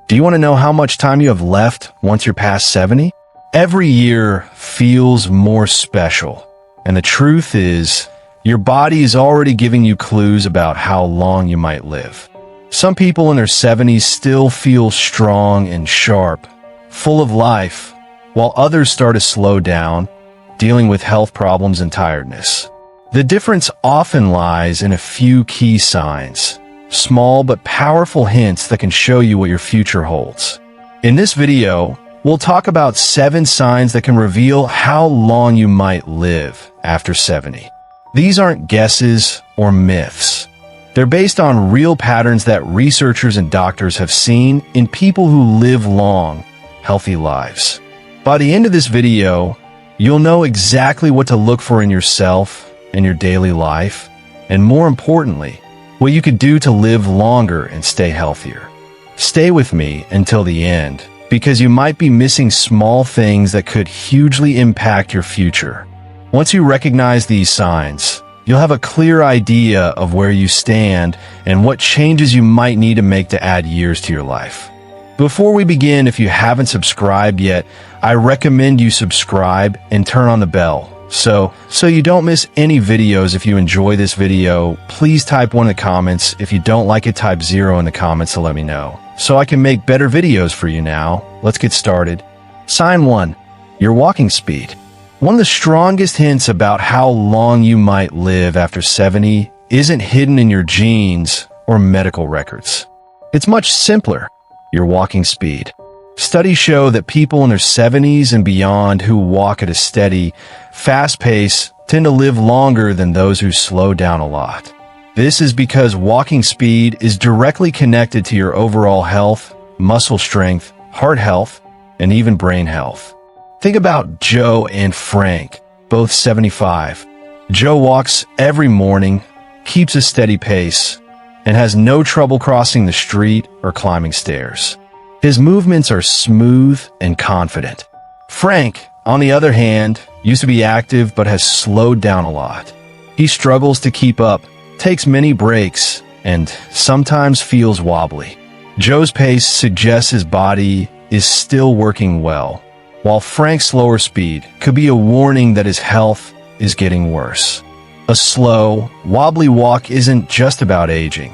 Do you want to know how much time you have left once you're past 70? Every year feels more special, and the truth is, your body is already giving you clues about how long you might live. Some people in their 70s still feel strong and sharp, full of life, while others start to slow down, dealing with health problems and tiredness. The difference often lies in a few key signs, small but powerful hints that can show you what your future holds. In this video, we'll talk about 7 signs that can reveal how long you might live after 70. These aren't guesses or myths. They're based on real patterns that researchers and doctors have seen in people who live long, healthy lives. By the end of this video, you'll know exactly what to look for in yourself and your daily life, and more importantly, what you could do to live longer and stay healthier. Stay with me until the end, because you might be missing small things that could hugely impact your future. Once you recognize these signs, you'll have a clear idea of where you stand and what changes you might need to make to add years to your life. Before we begin, if you haven't subscribed yet, I recommend you subscribe and turn on the bell so you don't miss any videos. If you enjoy this video, please type 1 in the comments. If you don't like it, type 0 in the comments to let me know, so I can make better videos for you now. Let's get started. Sign 1. Your walking speed. One of the strongest hints about how long you might live after 70 isn't hidden in your genes or medical records. It's much simpler: your walking speed. Studies show that people in their 70s and beyond who walk at a steady, fast pace tend to live longer than those who slow down a lot. This is because walking speed is directly connected to your overall health, muscle strength, heart health, and even brain health. Think about Joe and Frank, both 75. Joe walks every morning, keeps a steady pace, and has no trouble crossing the street or climbing stairs. His movements are smooth and confident. Frank, on the other hand, used to be active but has slowed down a lot. He struggles to keep up, takes many breaks, and sometimes feels wobbly. Joe's pace suggests his body is still working well, while Frank's slower speed could be a warning that his health is getting worse. A slow, wobbly walk isn't just about aging.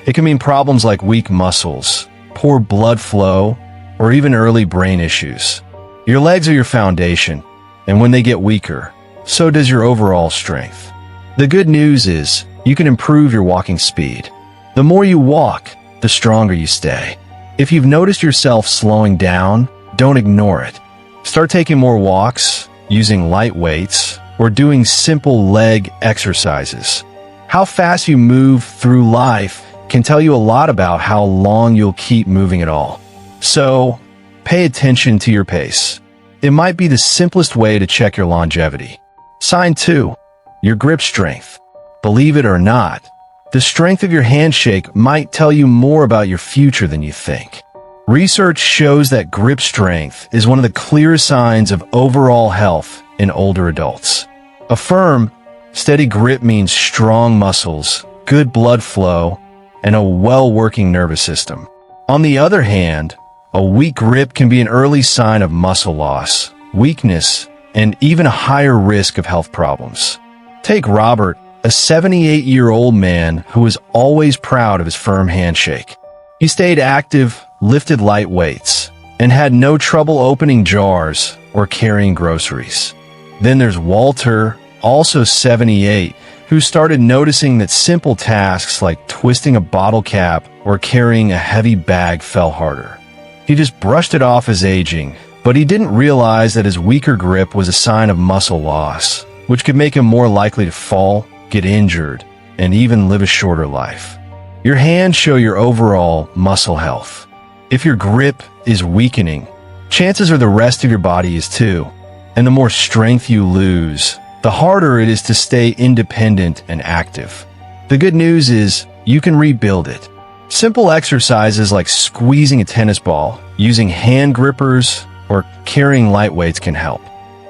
It can mean problems like weak muscles, poor blood flow, or even early brain issues. Your legs are your foundation, and when they get weaker, so does your overall strength. The good news is you can improve your walking speed. The more you walk, the stronger you stay. If you've noticed yourself slowing down, don't ignore it. Start taking more walks, using light weights, or doing simple leg exercises. How fast you move through life can tell you a lot about how long you'll keep moving at all. So, pay attention to your pace. It might be the simplest way to check your longevity. Sign 2. Your grip strength. Believe it or not, the strength of your handshake might tell you more about your future than you think. Research shows that grip strength is one of the clearest signs of overall health in older adults. A firm, steady grip means strong muscles, good blood flow, and a well-working nervous system. On the other hand, a weak grip can be an early sign of muscle loss, weakness, and even a higher risk of health problems. Take Robert, a 78-year-old man who was always proud of his firm handshake. He stayed active, lifted light weights, and had no trouble opening jars or carrying groceries. Then there's Walter, also 78, who started noticing that simple tasks like twisting a bottle cap or carrying a heavy bag fell harder. He just brushed it off as aging, but he didn't realize that his weaker grip was a sign of muscle loss, which could make him more likely to fall, get injured, and even live a shorter life. Your hands show your overall muscle health. If your grip is weakening, chances are the rest of your body is too, and the more strength you lose, the harder it is to stay independent and active. The good news is you can rebuild it. Simple exercises like squeezing a tennis ball, using hand grippers, or carrying light weights can help.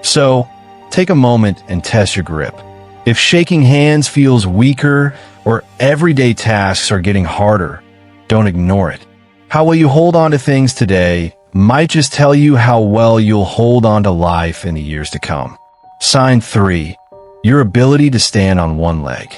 So, take a moment and test your grip. If shaking hands feels weaker or everyday tasks are getting harder, don't ignore it. How well you hold on to things today might just tell you how well you'll hold on to life in the years to come. Sign 3. Your ability to stand on one leg.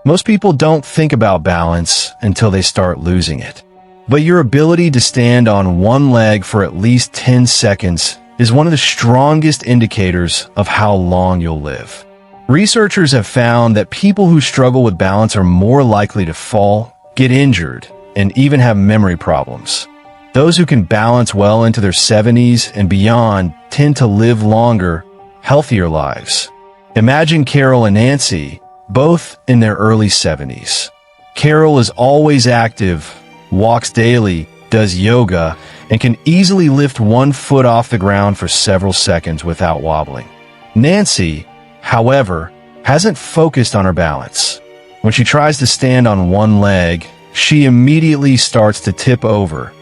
Most people don't think about balance until they start losing it. But your ability to stand on one leg for at least 10 seconds is one of the strongest indicators of how long you'll live. Researchers have found that people who struggle with balance are more likely to fall, get injured, and even have memory problems. Those who can balance well into their 70s and beyond tend to live longer, healthier lives. Imagine Carol and Nancy, both in their early 70s. Carol is always active, walks daily, does yoga, and can easily lift one foot off the ground for several seconds without wobbling. Nancy, however, hasn't focused on her balance. When she tries to stand on one leg, she immediately starts to tip over,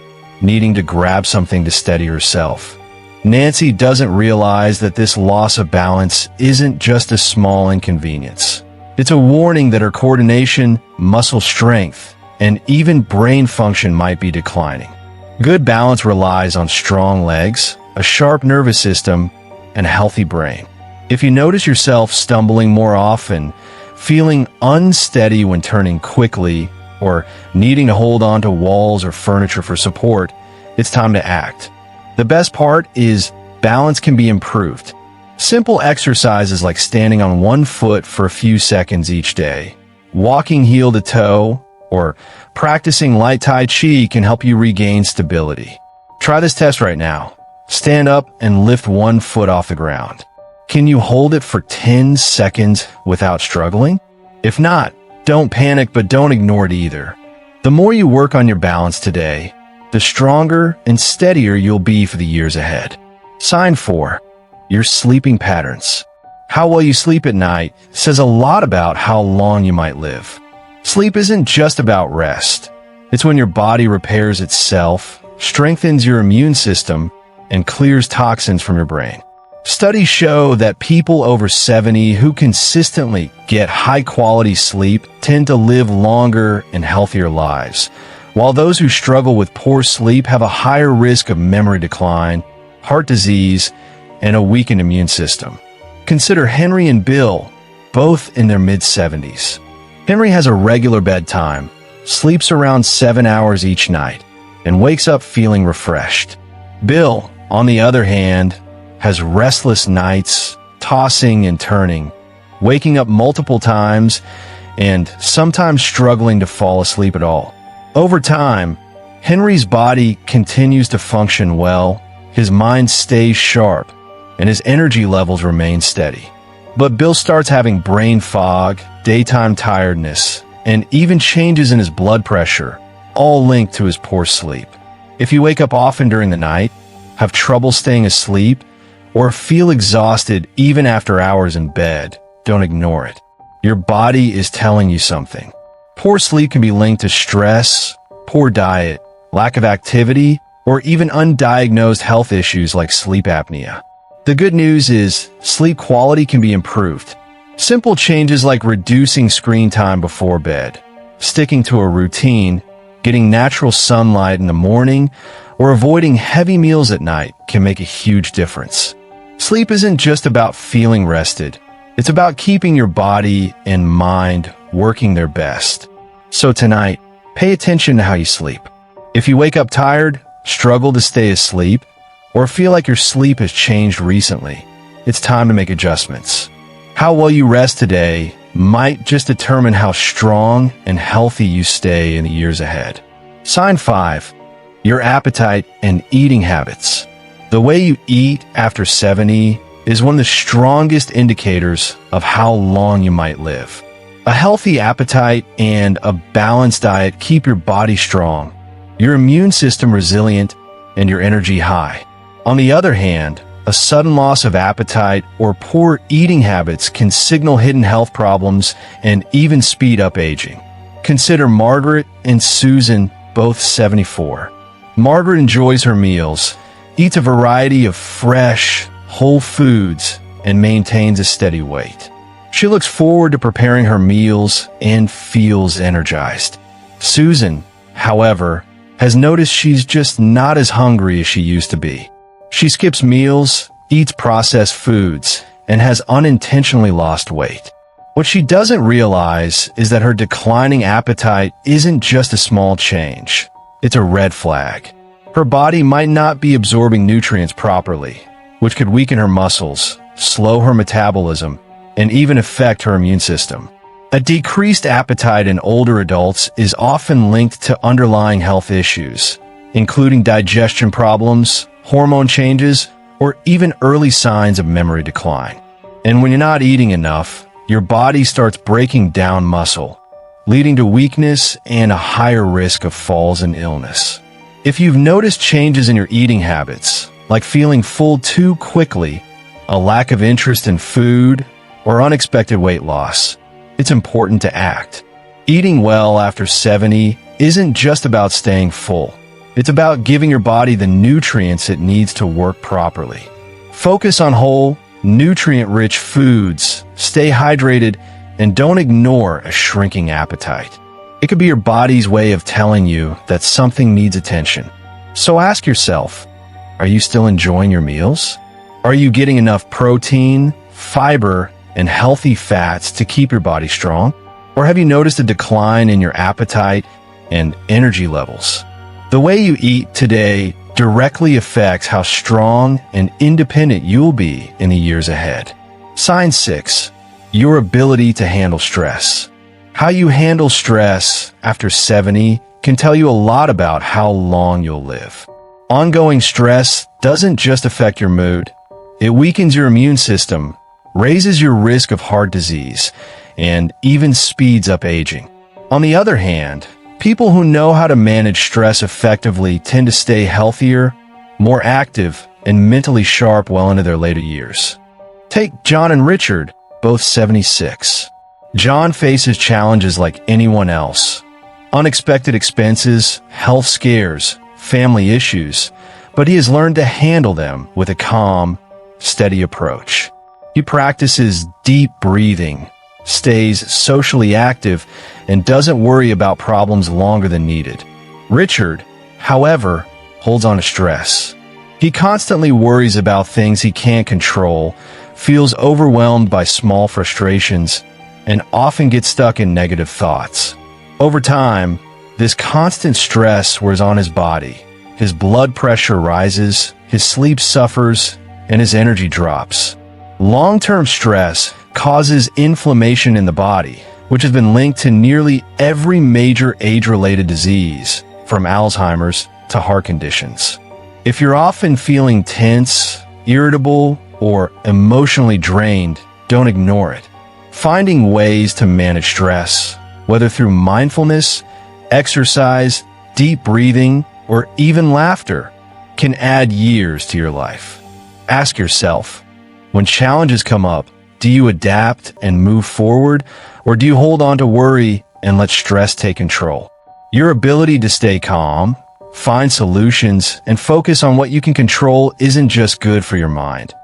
needing to grab something to steady herself. Nancy doesn't realize that this loss of balance isn't just a small inconvenience. It's a warning that her coordination, muscle strength, and even brain function might be declining. Good balance relies on strong legs, a sharp nervous system, and a healthy brain. If you notice yourself stumbling more often, feeling unsteady when turning quickly, or needing to hold on to walls or furniture for support, it's time to act. The best part is balance can be improved. Simple exercises like standing on one foot for a few seconds each day, walking heel to toe, or practicing light Tai Chi can help you regain stability. Try this test right now. Stand up and lift one foot off the ground. Can you hold it for 10 seconds without struggling? If not, don't panic, but don't ignore it either. The more you work on your balance today, the stronger and steadier you'll be for the years ahead. Sign 4. Your sleeping patterns. How well you sleep at night says a lot about how long you might live. Sleep isn't just about rest. It's when your body repairs itself, strengthens your immune system, and clears toxins from your brain. Studies show that people over 70 who consistently get high-quality sleep tend to live longer and healthier lives, while those who struggle with poor sleep have a higher risk of memory decline, heart disease, and a weakened immune system. Consider Henry and Bill, both in their mid-70s. Henry has a regular bedtime, sleeps around 7 hours each night, and wakes up feeling refreshed. Bill, on the other hand, has restless nights, tossing and turning, waking up multiple times, and sometimes struggling to fall asleep at all. Over time, Henry's body continues to function well, his mind stays sharp, and his energy levels remain steady. But Bill starts having brain fog, daytime tiredness, and even changes in his blood pressure, all linked to his poor sleep. If you wake up often during the night, have trouble staying asleep, or feel exhausted even after hours in bed, don't ignore it. Your body is telling you something. Poor sleep can be linked to stress, poor diet, lack of activity, or even undiagnosed health issues like sleep apnea. The good news is sleep quality can be improved. Simple changes like reducing screen time before bed, sticking to a routine, getting natural sunlight in the morning, or avoiding heavy meals at night can make a huge difference. Sleep isn't just about feeling rested. It's about keeping your body and mind working their best. So tonight, pay attention to how you sleep. If you wake up tired, struggle to stay asleep, or feel like your sleep has changed recently, it's time to make adjustments. How well you rest today might just determine how strong and healthy you stay in the years ahead. Sign 5. Your appetite and eating habits. The way you eat after 70 is one of the strongest indicators of how long you might live. A healthy appetite and a balanced diet keep your body strong, your immune system resilient, and your energy high. On the other hand, a sudden loss of appetite or poor eating habits can signal hidden health problems and even speed up aging. Consider Margaret and Susan, both 74. Margaret enjoys her meals, eats a variety of fresh, whole foods, and maintains a steady weight. She looks forward to preparing her meals and feels energized. Susan, however, has noticed she's just not as hungry as she used to be. She skips meals, eats processed foods, and has unintentionally lost weight. What she doesn't realize is that her declining appetite isn't just a small change. It's a red flag. Her body might not be absorbing nutrients properly, which could weaken her muscles, slow her metabolism, and even affect her immune system. A decreased appetite in older adults is often linked to underlying health issues, including digestion problems, hormone changes, or even early signs of memory decline. And when you're not eating enough, your body starts breaking down muscle, leading to weakness and a higher risk of falls and illness. If you've noticed changes in your eating habits, like feeling full too quickly, a lack of interest in food, or unexpected weight loss, it's important to act. Eating well after 70 isn't just about staying full. It's about giving your body the nutrients it needs to work properly. Focus on whole, nutrient-rich foods, stay hydrated, and don't ignore a shrinking appetite. It could be your body's way of telling you that something needs attention. So ask yourself, are you still enjoying your meals? Are you getting enough protein, fiber, and healthy fats to keep your body strong? Or have you noticed a decline in your appetite and energy levels? The way you eat today directly affects how strong and independent you'll be in the years ahead. Sign 6. Your ability to handle stress. How you handle stress after 70 can tell you a lot about how long you'll live. Ongoing stress doesn't just affect your mood. It weakens your immune system, raises your risk of heart disease, and even speeds up aging. On the other hand, people who know how to manage stress effectively tend to stay healthier, more active, and mentally sharp well into their later years. Take John and Richard, both 76. John faces challenges like anyone else. Unexpected expenses, health scares, family issues, but he has learned to handle them with a calm, steady approach. He practices deep breathing, stays socially active, and doesn't worry about problems longer than needed. Richard, however, holds on to stress. He constantly worries about things he can't control, feels overwhelmed by small frustrations, and often gets stuck in negative thoughts. Over time, this constant stress wears on his body. His blood pressure rises, his sleep suffers, and his energy drops. Long-term stress causes inflammation in the body, which has been linked to nearly every major age-related disease, from Alzheimer's to heart conditions. If you're often feeling tense, irritable, or emotionally drained, don't ignore it. Finding ways to manage stress, whether through mindfulness, exercise, deep breathing, or even laughter, can add years to your life. Ask yourself, when challenges come up, do you adapt and move forward, or do you hold on to worry and let stress take control? Your ability to stay calm, find solutions, and focus on what you can control isn't just good for your mind.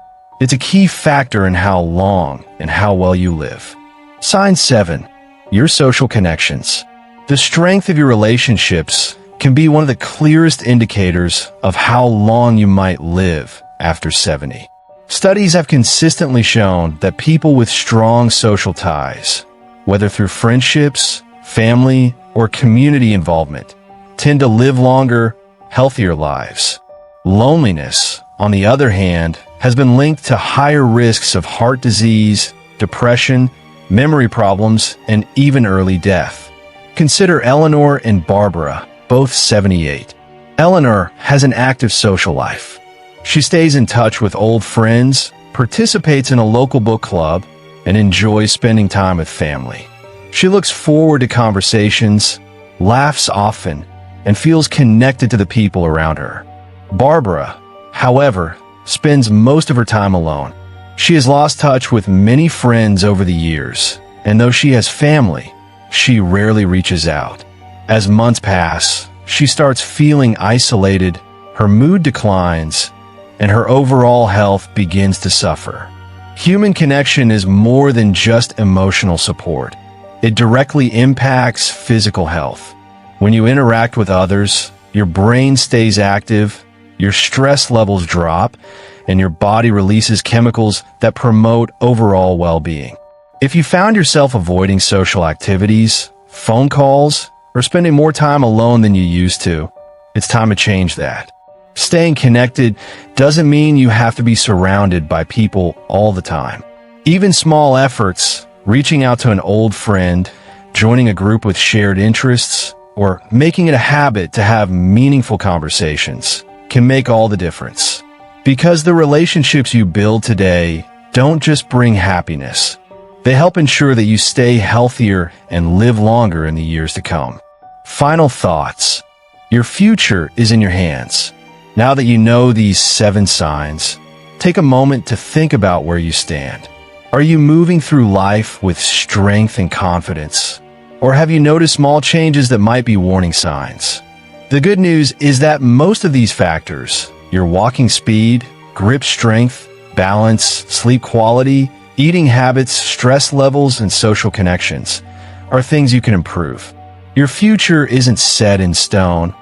It's a key factor in how long and how well you live. Sign 7. Your social connections. The strength of your relationships can be one of the clearest indicators of how long you might live after 70. Studies have consistently shown that people with strong social ties, whether through friendships, family, or community involvement, tend to live longer, healthier lives. Loneliness, on the other hand, has been linked to higher risks of heart disease, depression, memory problems, and even early death. Consider Eleanor and Barbara, both 78. Eleanor has an active social life. She stays in touch with old friends, participates in a local book club, and enjoys spending time with family. She looks forward to conversations, laughs often, and feels connected to the people around her. Barbara, however, spends most of her time alone. She has lost touch with many friends over the years, and though she has family, she rarely reaches out. As months pass, she starts feeling isolated, her mood declines, and her overall health begins to suffer. Human connection is more than just emotional support. It directly impacts physical health. When you interact with others, your brain stays active, your stress levels drop, and your body releases chemicals that promote overall well-being. If you found yourself avoiding social activities, phone calls, or spending more time alone than you used to, it's time to change that. Staying connected doesn't mean you have to be surrounded by people all the time. Even small efforts, reaching out to an old friend, joining a group with shared interests, or making it a habit to have meaningful conversations, can make all the difference. Because the relationships you build today don't just bring happiness. They help ensure that you stay healthier and live longer in the years to come. Final thoughts. Your future is in your hands. Now that you know these 7 signs, take a moment to think about where you stand. Are you moving through life with strength and confidence? Or have you noticed small changes that might be warning signs? The good news is that most of these factors, your walking speed, grip strength, balance, sleep quality, eating habits, stress levels, and social connections, are things you can improve. Your future isn't set in stone,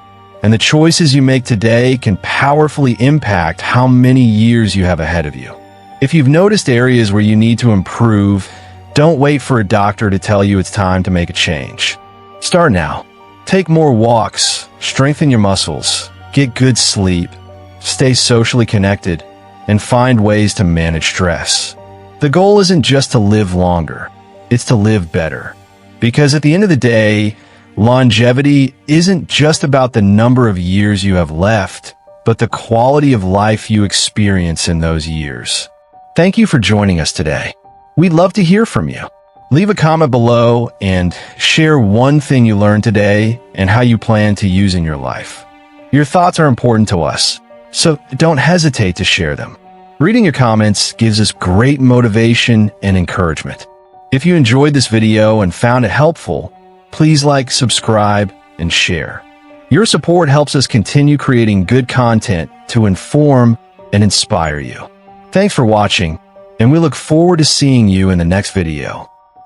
and the choices you make today can powerfully impact how many years you have ahead of you. If you've noticed areas where you need to improve, don't wait for a doctor to tell you it's time to make a change. Start now. Take more walks, strengthen your muscles, get good sleep, stay socially connected, and find ways to manage stress. The goal isn't just to live longer, it's to live better. Because at the end of the day, longevity isn't just about the number of years you have left, but the quality of life you experience in those years. Thank you for joining us today. We'd love to hear from you. Leave a comment below and share one thing you learned today and how you plan to use in your life. Your thoughts are important to us, so don't hesitate to share them. Reading your comments gives us great motivation and encouragement. If you enjoyed this video and found it helpful, please like, subscribe, and share. Your support helps us continue creating good content to inform and inspire you. Thanks for watching, and we look forward to seeing you in the next video.